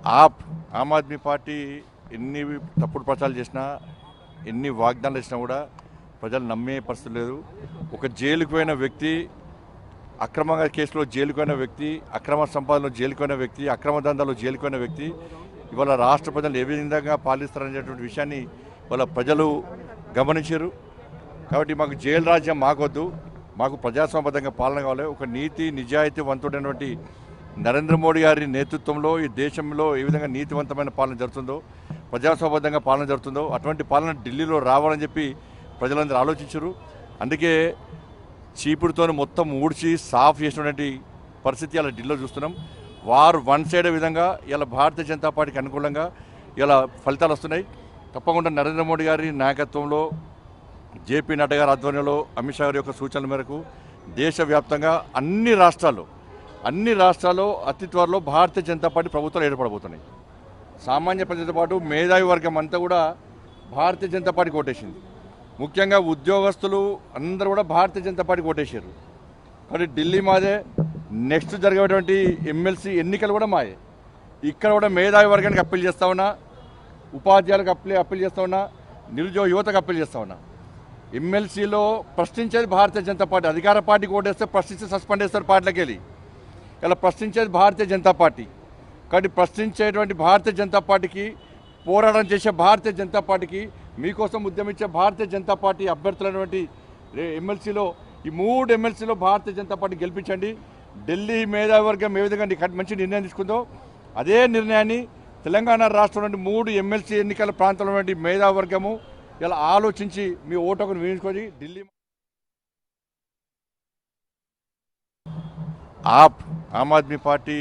Aam Aadmi party ఎన్ని తప్పుడు ప్రచారాలు చేసినా, ఎన్ని వాగ్దానాలు ఇచ్చినా కూడా ప్రజలు నమ్మే పరిస్థితి లేదు. ఒక జైలుకు పోయిన వ్యక్తి, అక్రమంగా కేసులో జైలుకు పోయిన వ్యక్తి, అక్రమ సంపాదనలో జైలుకు పోయిన వ్యక్తి, అక్రమ దందాలో జైలుకు పోయిన వ్యక్తి ఇవాళ రాష్ట్ర ప్రజలు ఏ విధంగా పాలిస్తారనేటువంటి విషయాన్ని వాళ్ళ ప్రజలు గమనించారు. కాబట్టి మాకు జైలు రాజ్యం మాకొద్దు, మాకు ప్రజాస్వామ్యబద్ధంగా పాలన కావాలి. ఒక నీతి నిజాయితీవంతుడైనటువంటి నరేంద్ర మోడీ గారి నేతృత్వంలో ఈ దేశంలో ఏ విధంగా నీతివంతమైన పాలన జరుగుతుందో, ప్రజాస్వామ్యబద్ధంగా పాలన జరుగుతుందో అటువంటి పాలన ఢిల్లీలో రావాలని చెప్పి ప్రజలందరూ ఆలోచించారు. అందుకే చీపుడుతో మొత్తం ఊడ్చి సాఫ్ చేసినటువంటి పరిస్థితి ఇలా ఢిల్లీలో చూస్తున్నాం. వారు వన్ సైడ్ విధంగా ఇలా భారతీయ జనతా పార్టీకి అనుకూలంగా ఇలా ఫలితాలు వస్తున్నాయి. తప్పకుండా నరేంద్ర మోడీ గారి నాయకత్వంలో, జేపీ నడ్డా గారి ఆధ్వర్యంలో, అమిత్ షా గారి యొక్క సూచనల మేరకు దేశవ్యాప్తంగా అన్ని రాష్ట్రాల్లో అతి త్వరలో భారతీయ జనతా పార్టీ ప్రభుత్వాలు ఏర్పడబోతున్నాయి. సామాన్య ప్రజలతో పాటు మేధావి వర్గం అంతా కూడా భారతీయ జనతా పార్టీకి ఓటేసింది. ముఖ్యంగా ఉద్యోగస్తులు అందరూ కూడా భారతీయ జనతా పార్టీకి ఓటేసారు. కాబట్టి ఢిల్లీ మాదే, నెక్స్ట్ జరిగేటువంటి ఎమ్మెల్సీ ఎన్నికలు కూడా మాయే. ఇక్కడ కూడా మేధావి వర్గానికి అప్పీల్ చేస్తా ఉన్నా, ఉపాధ్యాయులకు అప్పీల్ చేస్తా ఉన్నా, నిరుద్యోగ యువతకు అప్పీల్ చేస్తా ఉన్నా. ఎమ్మెల్సీలో ప్రశ్నించేది భారతీయ జనతా పార్టీ. అధికార పార్టీకి ఓటేస్తే ప్రశ్నిస్తే సస్పెండ్ చేస్తారు పార్టీలకు వెళ్ళి. ఇలా ప్రశ్నించేది భారతీయ జనతా పార్టీ. కాబట్టి ప్రశ్నించేటువంటి భారతీయ జనతా పార్టీకి, పోరాటం చేసే భారతీయ జనతా పార్టీకి, మీకోసం ఉద్యమించే భారతీయ జనతా పార్టీ అభ్యర్థులైనటువంటి ఎమ్మెల్సీలో ఈ 3 ఎమ్మెల్సీలో భారతీయ జనతా పార్టీ గెలిపించండి. ఢిల్లీ మేధావర్గం ఏ విధంగా మంచి నిర్ణయం తీసుకుందో అదే నిర్ణయాన్ని తెలంగాణ రాష్ట్రం నుండి 3 ఎమ్మెల్సీ ఎన్నికల ప్రాంతంలో నుండి మేధావర్గము ఇలా ఆలోచించి మీ ఓటును వినియోగించుకొని ఢిల్లీ ఆమ్ ఆద్మీ పార్టీ